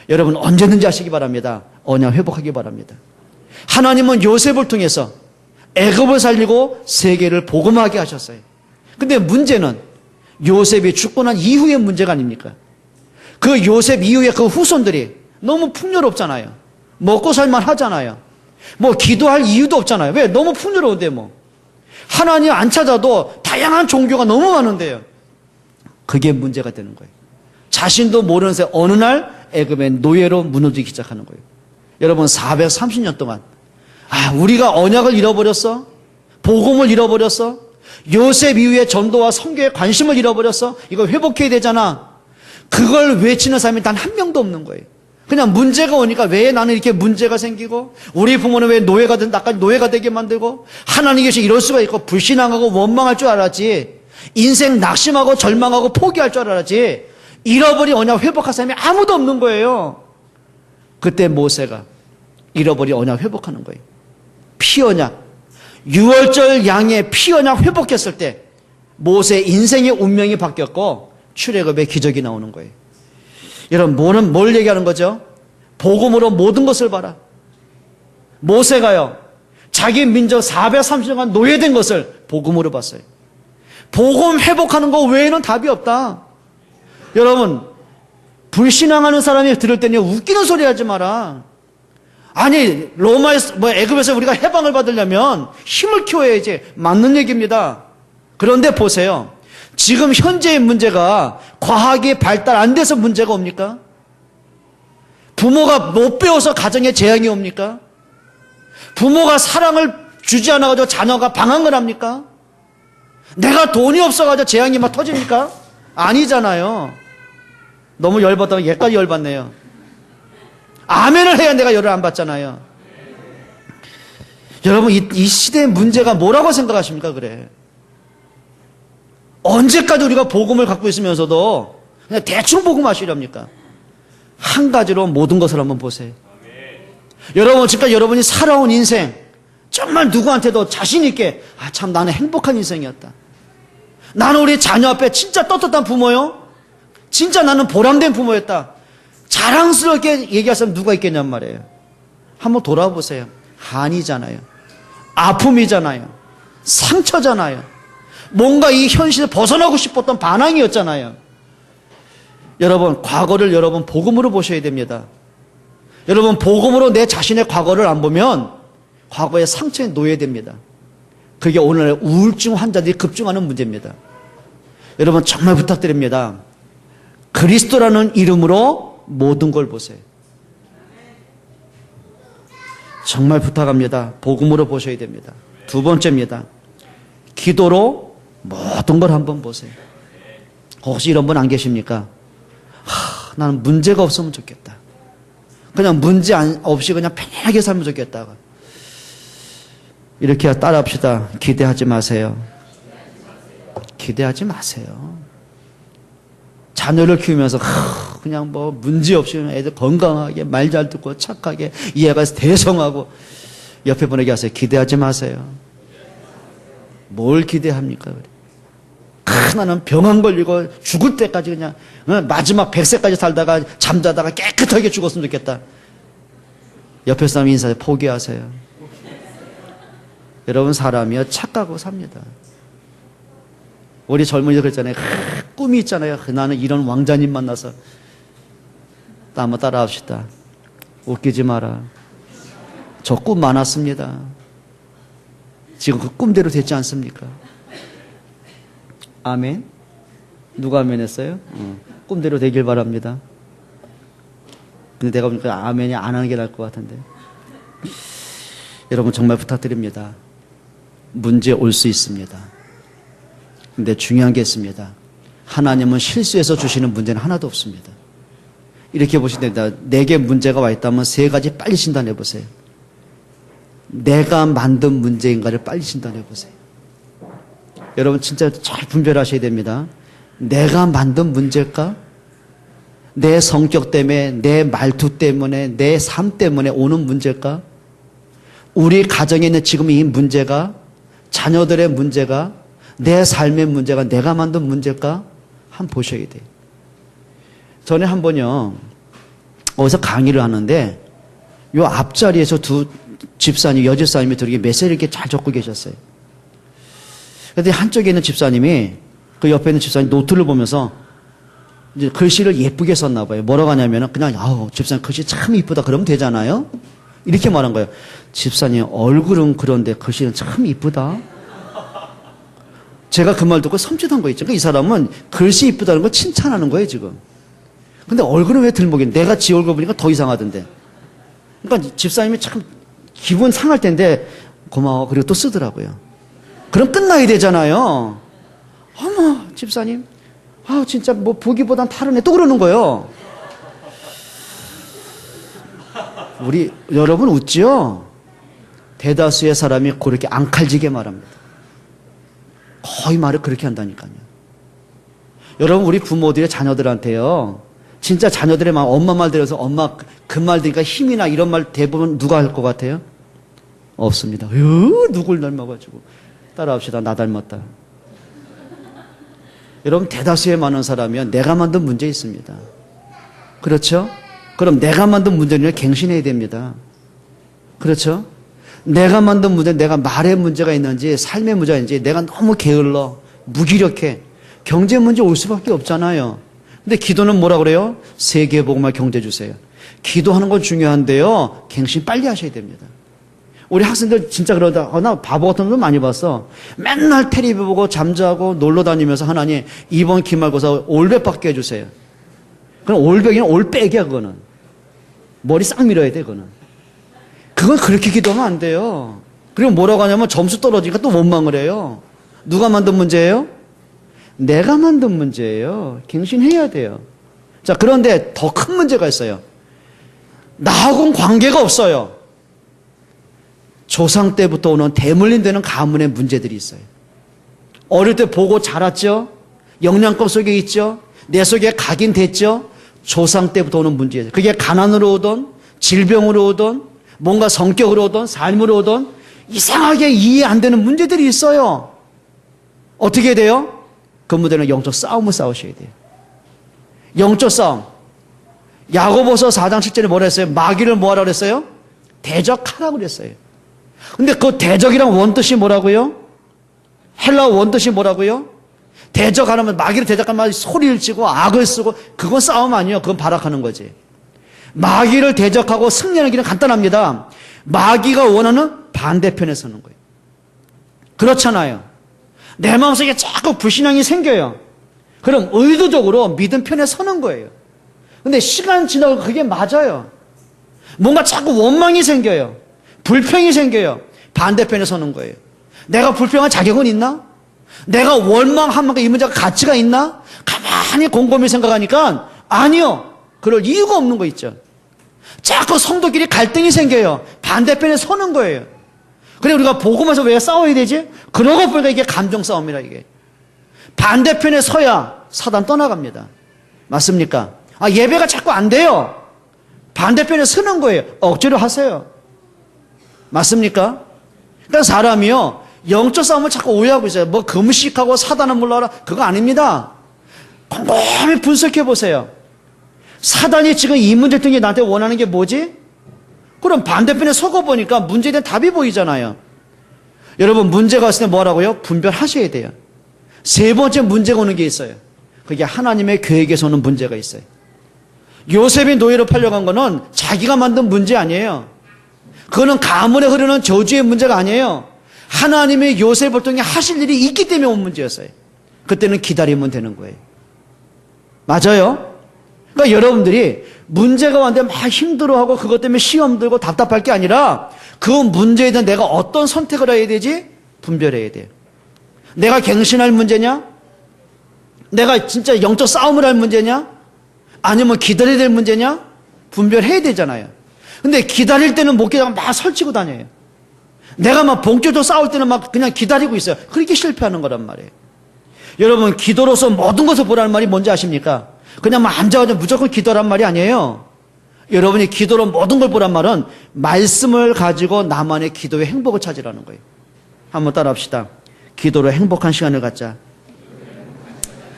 여러분 언제든지 하시기 바랍니다. 언약 회복하기 바랍니다. 하나님은 요셉을 통해서 애굽을 살리고 세계를 복음하게 하셨어요. 근데 문제는 요셉이 죽고 난 이후의 문제가 아닙니까? 그 요셉 이후에 그 후손들이 너무 풍요롭잖아요. 먹고 살만 하잖아요. 기도할 이유도 없잖아요. 왜? 너무 풍요로운데 하나님 안 찾아도 다양한 종교가 너무 많은데요. 그게 문제가 되는 거예요. 자신도 모르는 새 어느 날 애굽의 노예로 무너지기 시작하는 거예요. 여러분 430년 동안 우리가 언약을 잃어버렸어? 복음을 잃어버렸어? 요셉 이후에 전도와 선교에 관심을 잃어버렸어? 이거 회복해야 되잖아. 그걸 외치는 사람이 단 한 명도 없는 거예요. 그냥 문제가 오니까 왜 나는 이렇게 문제가 생기고, 우리 부모는 왜 나까지 노예가 되게 만들고, 하나님께서 이럴 수가 있고, 불신앙하고 원망할 줄 알았지, 인생 낙심하고 절망하고 포기할 줄 알았지, 잃어버린 언약 회복할 사람이 아무도 없는 거예요. 그때 모세가 잃어버린 언약 회복하는 거예요. 피언약, 6월절 양의 피언약 회복했을 때 모세의 인생의 운명이 바뀌었고 출애굽의 기적이 나오는 거예요. 여러분, 뭘 얘기하는 거죠? 복음으로 모든 것을 봐라. 모세가요, 자기 민족 430년간 노예된 것을 복음으로 봤어요. 복음 회복하는 거 외에는 답이 없다. 여러분, 불신앙하는 사람이 들을 때는 웃기는 소리 하지 마라. 아니, 애굽에서 우리가 해방을 받으려면 힘을 키워야지. 맞는 얘기입니다. 그런데 보세요. 지금 현재의 문제가 과학이 발달 안 돼서 문제가 옵니까? 부모가 못 배워서 가정에 재앙이 옵니까? 부모가 사랑을 주지 않아가지고 자녀가 방황을 합니까? 내가 돈이 없어가지고 재앙이 막 터집니까? 아니잖아요. 너무 열받다가 얘까지 열받네요. 아멘을 해야 내가 열을 안 받잖아요. 여러분, 이 시대의 문제가 뭐라고 생각하십니까? 그래. 언제까지 우리가 복음을 갖고 있으면서도 그냥 대충 복음하시렵니까? 한 가지로 모든 것을 한번 보세요. 여러분, 지금까지 여러분이 살아온 인생, 정말 누구한테도 자신 있게, 참 나는 행복한 인생이었다. 나는 우리 자녀 앞에 진짜 떳떳한 부모요. 진짜 나는 보람된 부모였다. 자랑스럽게 얘기할 사람 누가 있겠냔 말이에요. 한번 돌아보세요. 한이잖아요. 아픔이잖아요. 상처잖아요. 뭔가 이 현실을 벗어나고 싶었던 반항이었잖아요. 여러분, 과거를 여러분 복음으로 보셔야 됩니다. 여러분, 복음으로 내 자신의 과거를 안 보면 과거의 상처에 노예됩니다. 그게 오늘 우울증 환자들이 급증하는 문제입니다. 여러분, 정말 부탁드립니다. 그리스도라는 이름으로 모든 걸 보세요. 정말 부탁합니다. 복음으로 보셔야 됩니다. 두 번째입니다. 기도로 모든 걸 한번 보세요. 혹시 이런 분 안 계십니까? 나는 문제가 없으면 좋겠다. 그냥 문제 없이 그냥 편하게 살면 좋겠다. 이렇게 따라합시다. 기대하지 마세요. 기대하지 마세요. 자녀를 키우면서 그냥 뭐 문제 없이 애들 건강하게 말 잘 듣고 착하게 이해가 대성하고, 옆에 분에게 하세요. 기대하지 마세요. 뭘 기대합니까? 나는 병 안 걸리고 죽을 때까지 그냥 마지막 100세까지 살다가 잠자다가 깨끗하게 죽었으면 좋겠다. 옆에 사람 인사해. 포기하세요. 여러분, 사람이요 착하고 삽니다. 우리 젊은이들 그랬잖아요. 꿈이 있잖아요. 나는 이런 왕자님 만나서. 한번 따라합시다. 웃기지 마라. 저 꿈 많았습니다. 지금 그 꿈대로 됐지 않습니까? 아멘? 누가 아멘 했어요? 꿈대로 되길 바랍니다. 근데 내가 보니까 아멘이 안 하는 게 나을 것 같은데. 여러분, 정말 부탁드립니다. 문제 올 수 있습니다. 근데 중요한 게 있습니다. 하나님은 실수해서 주시는 문제는 하나도 없습니다. 이렇게 보시면 됩니다. 내게 문제가 와 있다면 세 가지 빨리 진단해 보세요. 내가 만든 문제인가를 빨리 진단해 보세요. 여러분, 진짜 잘 분별하셔야 됩니다. 내가 만든 문제일까? 내 성격 때문에, 내 말투 때문에, 내 삶 때문에 오는 문제일까? 우리 가정에 있는 지금 이 문제가, 자녀들의 문제가, 내 삶의 문제가 내가 만든 문제일까? 한번 보셔야 돼요. 전에 한 번요, 어디서 강의를 하는데, 요 앞자리에서 두 집사님, 여집사님이 들어게 메시지를 이렇게 잘 적고 계셨어요. 그런데 한쪽에 있는 집사님이 그 옆에 있는 집사님 노트를 보면서 이제 글씨를 예쁘게 썼나 봐요. 뭐라고 하냐면은 그냥, 집사님 글씨 참 이쁘다. 그러면 되잖아요? 이렇게 말한 거예요. 집사님 얼굴은 그런데 글씨는 참 이쁘다. 제가 그 말 듣고 섬찟한 거 있죠. 이 사람은 글씨 이쁘다는 걸 칭찬하는 거예요, 지금. 근데 얼굴은 왜 들먹이는? 내가 지 얼굴 보니까 더 이상하던데. 그러니까 집사님이 참 기분 상할 텐데, 고마워. 그리고 또 쓰더라고요. 그럼 끝나야 되잖아요. 어머, 집사님. 진짜 뭐 보기보단 다르네. 또 그러는 거예요. 여러분 웃죠? 대다수의 사람이 그렇게 앙칼지게 말합니다. 거의 말을 그렇게 한다니까요. 여러분, 우리 부모들의 자녀들한테요, 진짜 자녀들의 막 엄마 말 들어서 엄마 그 말 들으니까 힘이나 이런 말 대부분 누가 할 것 같아요? 없습니다. 누굴 닮아가지고. 따라합시다. 나 닮았다. 여러분, 대다수의 많은 사람이면 내가 만든 문제 있습니다. 그렇죠? 그럼 내가 만든 문제는 갱신해야 됩니다. 그렇죠? 내가 만든 문제, 내가 말의 문제가 있는지 삶의 문제가 있는지 내가 너무 게을러, 무기력해. 경제 문제 올 수밖에 없잖아요. 근데 기도는 뭐라 그래요? 세계복음화 경제 주세요. 기도하는 건 중요한데요, 갱신 빨리 하셔야 됩니다. 우리 학생들 진짜 그러다, 나 바보 같은 거 많이 봤어. 맨날 텔레비 보고 잠자고 놀러 다니면서 하나님 이번 기말고사 올백 받게 해주세요. 그럼 올백이면 올백이야, 그거는. 머리 싹 밀어야 돼, 그거는. 그건 그렇게 기도하면 안 돼요. 그리고 뭐라고 하냐면 점수 떨어지니까 또 원망을 해요. 누가 만든 문제예요? 내가 만든 문제예요. 갱신해야 돼요. 자, 그런데 더 큰 문제가 있어요. 나하고는 관계가 없어요. 조상 때부터 오는 대물림되는 가문의 문제들이 있어요. 어릴 때 보고 자랐죠? 영양권 속에 있죠? 내 속에 각인됐죠? 조상 때부터 오는 문제예요. 그게 가난으로 오든 질병으로 오든 뭔가 성격으로 오든 삶으로 오든 이상하게 이해 안 되는 문제들이 있어요. 어떻게 돼요? 그 문제는 영적 싸움을 싸우셔야 돼요. 영적 싸움. 야고보서 4장 7절에 뭐라 했어요? 마귀를 뭐하라 그랬어요? 대적하라고 그랬어요. 근데 그 대적이란 원뜻이 뭐라고요? 헬라어 원뜻이 뭐라고요? 대적하려면 마귀를 대적하는 말 소리를 치고 악을 쓰고 그건 싸움 아니에요. 그건 발악하는 거지. 마귀를 대적하고 승리하는 길은 간단합니다. 마귀가 원하는 반대편에 서는 거예요. 그렇잖아요. 내 마음속에 자꾸 불신앙이 생겨요. 그럼 의도적으로 믿음 편에 서는 거예요. 근데 시간 지나고 그게 맞아요. 뭔가 자꾸 원망이 생겨요. 불평이 생겨요. 반대편에 서는 거예요. 내가 불평할 자격은 있나? 내가 원망한 만큼 이 문제가 가치가 있나? 가만히 곰곰이 생각하니까 아니요. 그럴 이유가 없는 거 있죠. 자꾸 성도끼리 갈등이 생겨요. 반대편에 서는 거예요. 그래 우리가 복음에서 왜 싸워야 되지? 그러고 보니까 이게 감정 싸움이라 이게. 반대편에 서야 사단 떠나갑니다. 맞습니까? 예배가 자꾸 안 돼요. 반대편에 서는 거예요. 억지로 하세요. 맞습니까? 그러니까 사람이요, 영적 싸움을 자꾸 오해하고 있어요. 뭐 금식하고 사단을 물러라. 그거 아닙니다. 곰곰이 분석해 보세요. 사단이 지금 이 문제 등에 나한테 원하는 게 뭐지? 그럼 반대편에 서고 보니까 문제에 대한 답이 보이잖아요. 여러분, 문제가 있을 때 뭐라고요? 분별하셔야 돼요. 세 번째 문제가 오는 게 있어요. 그게 하나님의 계획에서 오는 문제가 있어요. 요셉이 노예로 팔려간 거는 자기가 만든 문제 아니에요. 그거는 가문에 흐르는 저주의 문제가 아니에요. 하나님의 요셉을 통해 하실 일이 있기 때문에 온 문제였어요. 그때는 기다리면 되는 거예요. 맞아요? 그러니까 여러분들이 문제가 왔는데 막 힘들어하고 그것 때문에 시험 들고 답답할 게 아니라 그 문제에 대한 내가 어떤 선택을 해야 되지? 분별해야 돼요. 내가 갱신할 문제냐? 내가 진짜 영적 싸움을 할 문제냐? 아니면 기다려야 될 문제냐? 분별해야 되잖아요. 근데 기다릴 때는 못 기다리고 막 설치고 다녀요. 내가 막 본격적으로 싸울 때는 막 그냥 기다리고 있어요. 그렇게 실패하는 거란 말이에요. 여러분, 기도로서 모든 것을 보라는 말이 뭔지 아십니까? 그냥 막 앉아가지고 무조건 기도란 말이 아니에요. 여러분이 기도로 모든 걸 보란 말은 말씀을 가지고 나만의 기도의 행복을 찾으라는 거예요. 한번 따라 합시다. 기도로 행복한 시간을 갖자.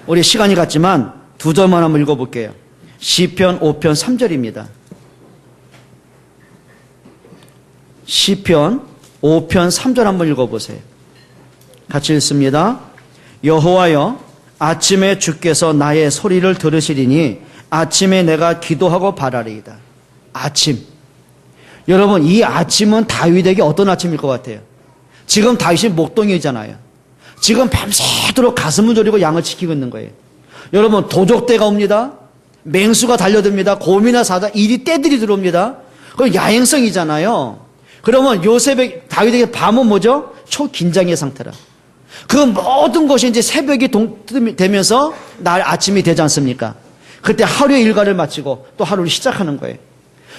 우리 시간이 갔지만 두 절만 한번 읽어볼게요. 시편 5편 3절입니다. 시편 5편 3절 한번 읽어보세요. 같이 읽습니다. 여호와여, 아침에 주께서 나의 소리를 들으시리니 아침에 내가 기도하고 바라리이다. 아침. 여러분, 이 아침은 다윗에게 어떤 아침일 것 같아요? 지금 다윗이 목동이잖아요. 지금 밤새도록 가슴을 졸이고 양을 지키고 있는 거예요. 여러분, 도적대가 옵니다. 맹수가 달려듭니다. 곰이나 사자, 일이 떼들이 들어옵니다. 그건 야행성이잖아요. 그러면 다윗에게 밤은 뭐죠? 초긴장의 상태라. 그 모든 것이 이제 새벽이 되면서 날 아침이 되지 않습니까? 그때 하루의 일과를 마치고 또 하루를 시작하는 거예요.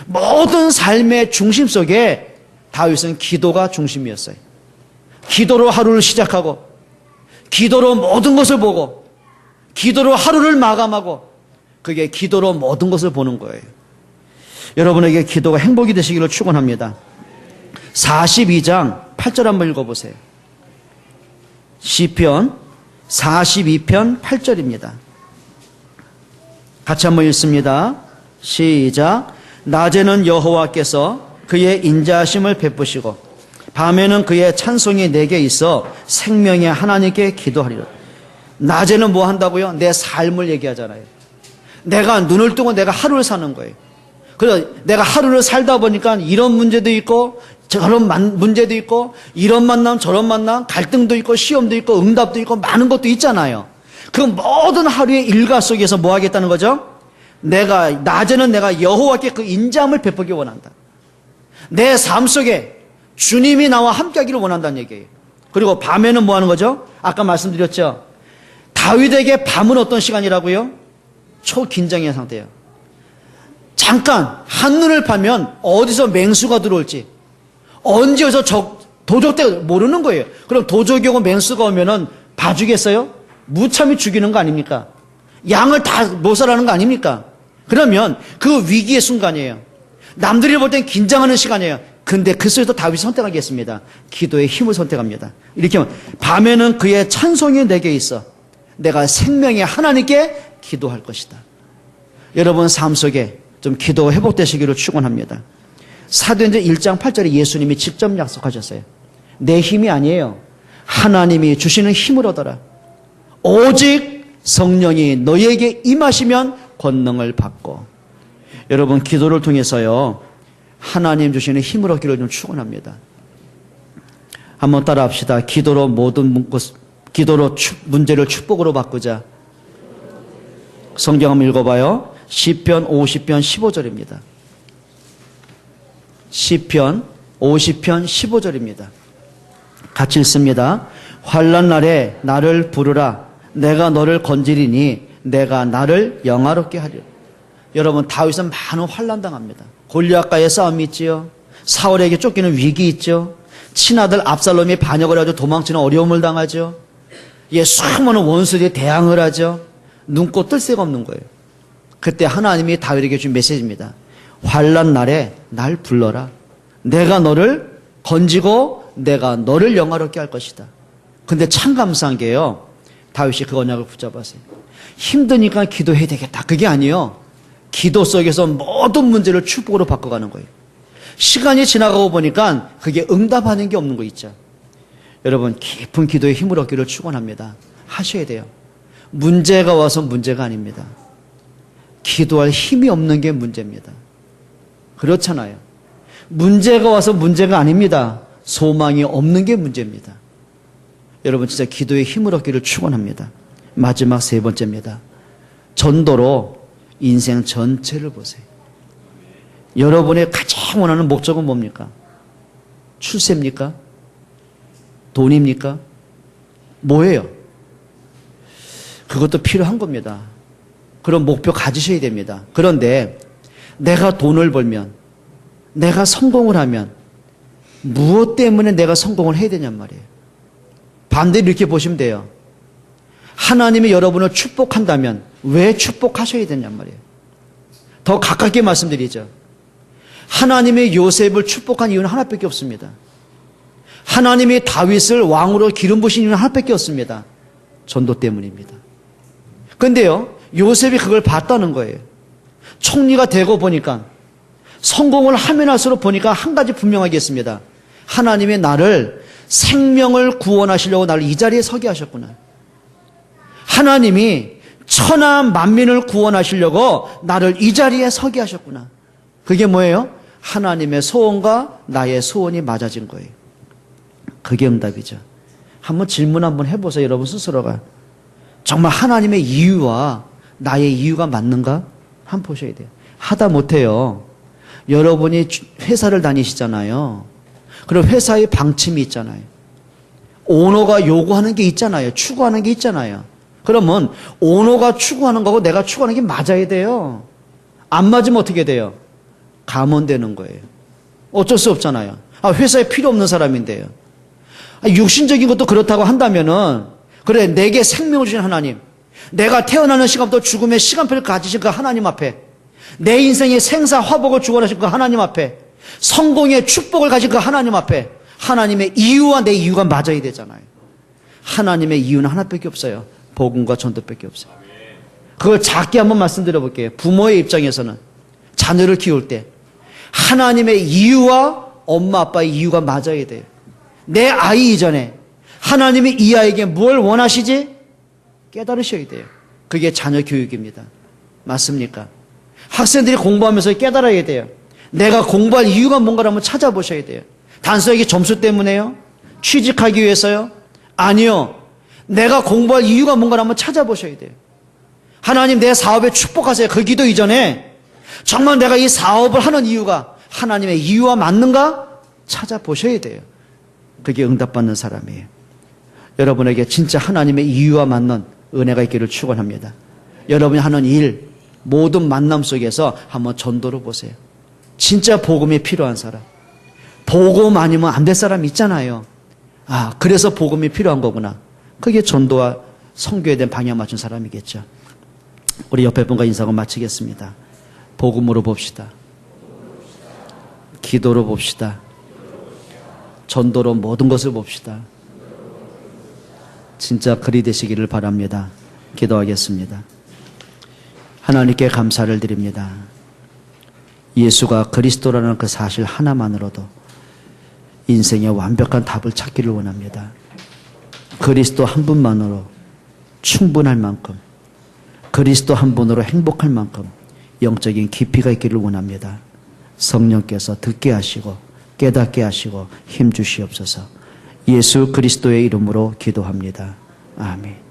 모든 삶의 중심 속에 다윗은 기도가 중심이었어요. 기도로 하루를 시작하고, 기도로 모든 것을 보고, 기도로 하루를 마감하고, 그게 기도로 모든 것을 보는 거예요. 여러분에게 기도가 행복이 되시기를 축원합니다. 42장 8절 한번 읽어보세요. 시편 42편 8절입니다. 같이 한번 읽습니다. 시작. 낮에는 여호와께서 그의 인자하심을 베푸시고 밤에는 그의 찬송이 내게 있어 생명의 하나님께 기도하리라. 낮에는 뭐 한다고요? 내 삶을 얘기하잖아요. 내가 눈을 뜨고 내가 하루를 사는 거예요. 그래서 내가 하루를 살다 보니까 이런 문제도 있고 저런 문제도 있고 이런 만남 저런 만남 갈등도 있고 시험도 있고 응답도 있고 많은 것도 있잖아요. 그 모든 하루의 일과 속에서 뭐 하겠다는 거죠? 낮에는 내가 여호와께 그 인자함을 베푸기 원한다. 내 삶 속에 주님이 나와 함께 하기를 원한다는 얘기예요. 그리고 밤에는 뭐 하는 거죠? 아까 말씀드렸죠. 다윗에게 밤은 어떤 시간이라고요? 초긴장의 상태예요. 잠깐 한눈을 파면 어디서 맹수가 들어올지, 언제 어디서 도적대 모르는 거예요. 그럼 도적이 오고 맹수가 오면은 봐주겠어요? 무참히 죽이는 거 아닙니까? 양을 다 모살하는 거 아닙니까? 그러면 그 위기의 순간이에요. 남들이 볼 땐 긴장하는 시간이에요. 근데 그 속에서 다윗이 선택하겠습니다. 기도의 힘을 선택합니다. 이렇게 하면 밤에는 그의 찬송이 내게 있어 내가 생명의 하나님께 기도할 것이다. 여러분 삶 속에 좀 기도 회복되시기를 축원합니다. 사도행전 1장 8절에 예수님이 직접 약속하셨어요. 내 힘이 아니에요. 하나님이 주시는 힘을 얻어라. 오직 성령이 너희에게 임하시면 권능을 받고. 여러분 기도를 통해서요 하나님 주시는 힘을 얻기를 좀 축원합니다. 한번 따라합시다. 기도로 문제를 축복으로 바꾸자. 성경 한번 읽어봐요. 시편 50편 15절입니다. 시편 50편 15절입니다. 같이 읽습니다. 환난 날에 나를 부르라. 내가 너를 건지리니 내가 나를 영화롭게 하리라. 여러분 다윗은 많은 환난 당합니다. 골리앗과의 싸움이 있지요. 사울에게 쫓기는 위기 있죠. 친아들 압살롬이 반역을 하죠. 도망치는 어려움을 당하죠. 수많은 원수들이 대항을 하죠. 눈꽃 뜰 새가 없는 거예요. 그때 하나님이 다윗에게 준 메시지입니다. 환난 날에 날 불러라. 내가 너를 건지고 내가 너를 영화롭게 할 것이다. 근데 참 감사한 게요. 다윗이 그 언약을 붙잡았어요. 힘드니까 기도해야 되겠다. 그게 아니에요. 기도 속에서 모든 문제를 축복으로 바꿔가는 거예요. 시간이 지나가고 보니까 그게 응답하는 게 없는 거 있죠. 여러분 깊은 기도의 힘을 얻기를 축원합니다. 하셔야 돼요. 문제가 와서 문제가 아닙니다. 기도할 힘이 없는 게 문제입니다. 그렇잖아요. 문제가 와서 문제가 아닙니다. 소망이 없는 게 문제입니다. 여러분 진짜 기도의 힘을 얻기를 축원합니다. 마지막 세 번째입니다. 전도로 인생 전체를 보세요. 여러분의 가장 원하는 목적은 뭡니까? 출세입니까? 돈입니까? 뭐예요? 그것도 필요한 겁니다. 그런 목표 가지셔야 됩니다. 그런데 내가 돈을 벌면, 내가 성공을 하면 무엇 때문에 내가 성공을 해야 되냔 말이에요. 반대로 이렇게 보시면 돼요. 하나님이 여러분을 축복한다면 왜 축복하셔야 되냔 말이에요. 더 가깝게 말씀드리죠. 하나님이 요셉을 축복한 이유는 하나밖에 없습니다. 하나님이 다윗을 왕으로 기름 부으신 이유는 하나밖에 없습니다. 전도 때문입니다. 그런데요, 요셉이 그걸 봤다는 거예요. 총리가 되고 보니까, 성공을 하면 할수록 보니까 한 가지 분명하게 했습니다. 하나님이 나를 생명을 구원하시려고 나를 이 자리에 서게 하셨구나. 하나님이 천하 만민을 구원하시려고 나를 이 자리에 서게 하셨구나. 그게 뭐예요? 하나님의 소원과 나의 소원이 맞아진 거예요. 그게 응답이죠. 한번 질문 한번 해보세요. 여러분 스스로가. 정말 하나님의 이유와 나의 이유가 맞는가? 한번 보셔야 돼요. 하다 못해요. 여러분이 회사를 다니시잖아요. 그럼 회사의 방침이 있잖아요. 오너가 요구하는 게 있잖아요. 추구하는 게 있잖아요. 그러면 오너가 추구하는 거고 내가 추구하는 게 맞아야 돼요. 안 맞으면 어떻게 돼요? 감원되는 거예요. 어쩔 수 없잖아요. 회사에 필요 없는 사람인데요. 육신적인 것도 그렇다고 한다면은, 그래, 내게 생명을 주신 하나님, 내가 태어나는 시간부터 죽음의 시간표를 가지신 그 하나님 앞에, 내 인생의 생사 화복을 주관하신 그 하나님 앞에, 성공의 축복을 가진 그 하나님 앞에, 하나님의 이유와 내 이유가 맞아야 되잖아요. 하나님의 이유는 하나밖에 없어요. 복음과 전도밖에 없어요. 그걸 작게 한번 말씀드려 볼게요. 부모의 입장에서는 자녀를 키울 때 하나님의 이유와 엄마 아빠의 이유가 맞아야 돼요. 내 아이 이전에 하나님이 이 아이에게 뭘 원하시지? 깨달으셔야 돼요. 그게 자녀 교육입니다. 맞습니까? 학생들이 공부하면서 깨달아야 돼요. 내가 공부할 이유가 뭔가를 한번 찾아보셔야 돼요. 단순하게 점수 때문에요? 취직하기 위해서요? 아니요. 내가 공부할 이유가 뭔가를 한번 찾아보셔야 돼요. 하나님 내 사업에 축복하세요. 그 기도 이전에 정말 내가 이 사업을 하는 이유가 하나님의 이유와 맞는가? 찾아보셔야 돼요. 그게 응답받는 사람이에요. 여러분에게 진짜 하나님의 이유와 맞는 은혜가 있기를 축원합니다. 여러분이 하는 일, 모든 만남 속에서 한번 전도로 보세요. 진짜 복음이 필요한 사람. 복음 아니면 안 될 사람 있잖아요. 그래서 복음이 필요한 거구나. 그게 전도와 선교에 대한 방향 맞춘 사람이겠죠. 우리 옆에 분과 인사하고 마치겠습니다. 복음으로 봅시다. 기도로 봅시다. 전도로 모든 것을 봅시다. 진짜 그리 되시기를 바랍니다. 기도하겠습니다. 하나님께 감사를 드립니다. 예수가 그리스도라는 그 사실 하나만으로도 인생의 완벽한 답을 찾기를 원합니다. 그리스도 한 분만으로 충분할 만큼, 그리스도 한 분으로 행복할 만큼 영적인 깊이가 있기를 원합니다. 성령께서 듣게 하시고 깨닫게 하시고 힘 주시옵소서. 예수 그리스도의 이름으로 기도합니다. 아멘.